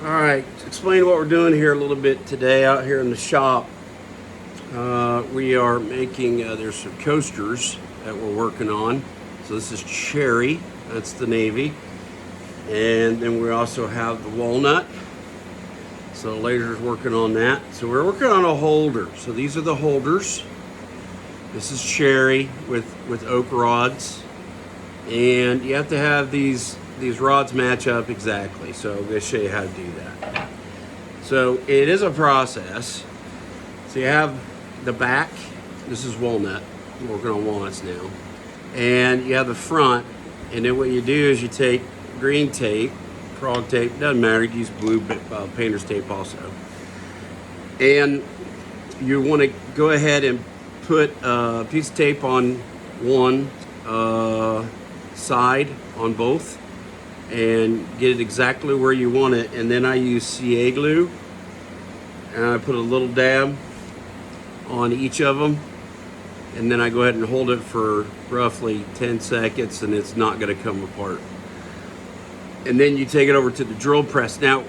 All right, to explain what we're doing here a little bit today out here in the shop. We are making, there's some coasters that we're working on. So this is cherry, that's the navy. And then we also have the walnut. So Laser's working on that. So we're working on a holder. So these are the holders. This is cherry with oak rods. And you have to have these rods match up exactly. So I'm going to show you how to do that. So it is a process. So you have the back. This is walnut. I'm working on walnuts now. And you have the front. And then what you do is you take green tape, frog tape, doesn't matter, you can use blue painter's tape also. And you want to go ahead and put a piece of tape on one side on both and get it exactly where you want it. And then I use CA glue and I put a little dab on each of them, and then I go ahead and hold it for roughly 10 seconds and it's not going to come apart. And then you take it over to the drill press. Now,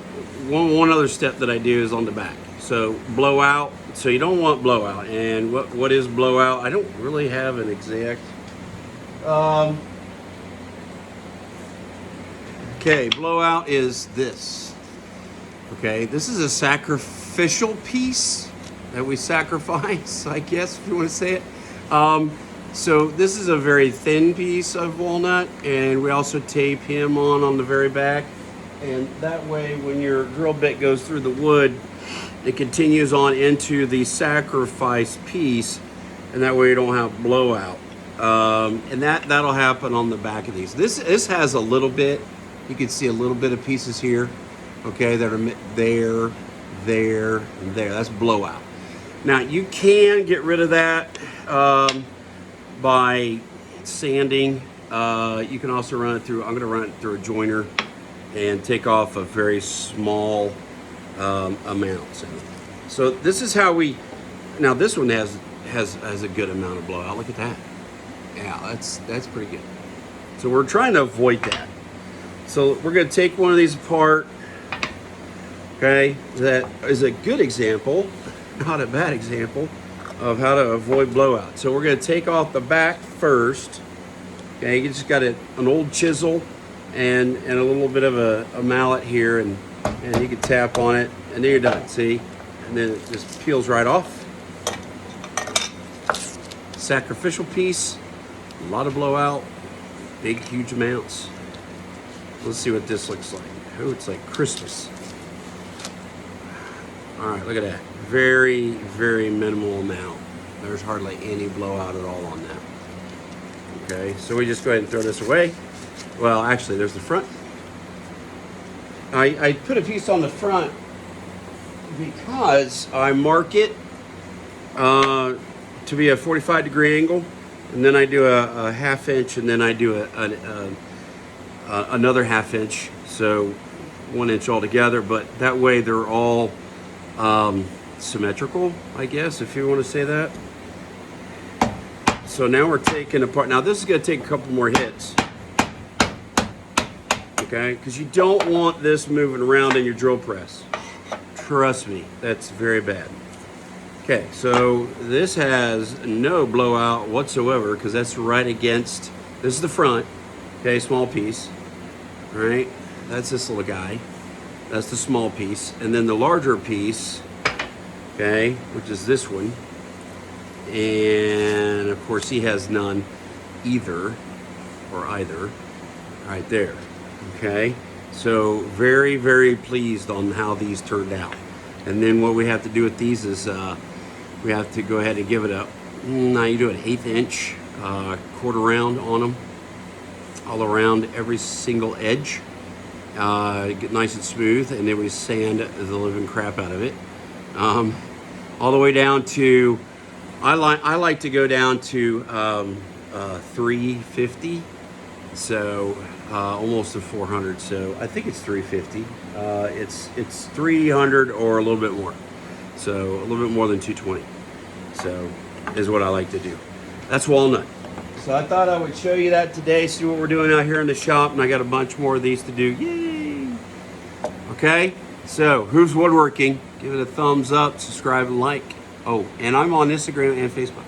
one other step that I do is on the back. So blowout. So you don't want blowout. And what is blowout? I don't really have an exact. Okay, blowout is this. Okay, this is a sacrificial piece that we sacrifice, I guess, if you want to say it. So this is a very thin piece of walnut, and we also tape him on the very back. And that way, when your drill bit goes through the wood, it continues on into the sacrifice piece, and that way you don't have blowout. And that'll happen on the back of these. This has a little bit, you can see a little bit of pieces here, okay, that are there, and there. That's blowout. Now, you can get rid of that by sanding. You can also run it through, I'm going to run it through a joiner and take off a very small amount. So this is how we, now this one has a good amount of blowout. Look at that. Yeah, that's pretty good. So we're trying to avoid that. So we're going to take one of these apart. Okay, that is a good example, not a bad example, of how to avoid blowout. So we're going to take off the back first. Okay, you just got an old chisel and a little bit of a mallet here, and you can tap on it, and then you're done. See, and then it just peels right off. Sacrificial piece, a lot of blowout, big huge amounts. Let's see what this looks like. Oh, it's like Christmas. All right, look at that. Very, very minimal amount. There's hardly any blowout at all on that. Okay, so we just go ahead and throw this away. Well, actually, there's the front. I put a piece on the front because I mark it to be a 45-degree angle, and then I do a half inch, and then I do another half inch, so 1 inch altogether. But that way they're all symmetrical, I guess, if you want to say that. So now we're taking apart. Now this is going to take a couple more hits, okay? Because you don't want this moving around in your drill press. Trust me, that's very bad. Okay, so this has no blowout whatsoever because that's right against, this is the front, okay, small piece, all right? That's this little guy. That's the small piece. And then the larger piece, okay, which is this one. And of course he has none either, or either, right there, okay? So very, very pleased on how these turned out. And then what we have to do with these is we have to go ahead and give it a, now you do an 1/8 inch quarter round on them, all around every single edge. Get nice and smooth, and then we sand the living crap out of it. All the way down to, I like to go down to 350, so almost to 400. So I think it's 350. It's 300 or a little bit more, so a little bit more than 220. So is what I like to do. That's walnut. So I thought I would show you that today, see what we're doing out here in the shop, and I got a bunch more of these to do. Yay! Okay, So, who's woodworking? Give it a thumbs up, subscribe, and like. Oh, and I'm on Instagram and Facebook.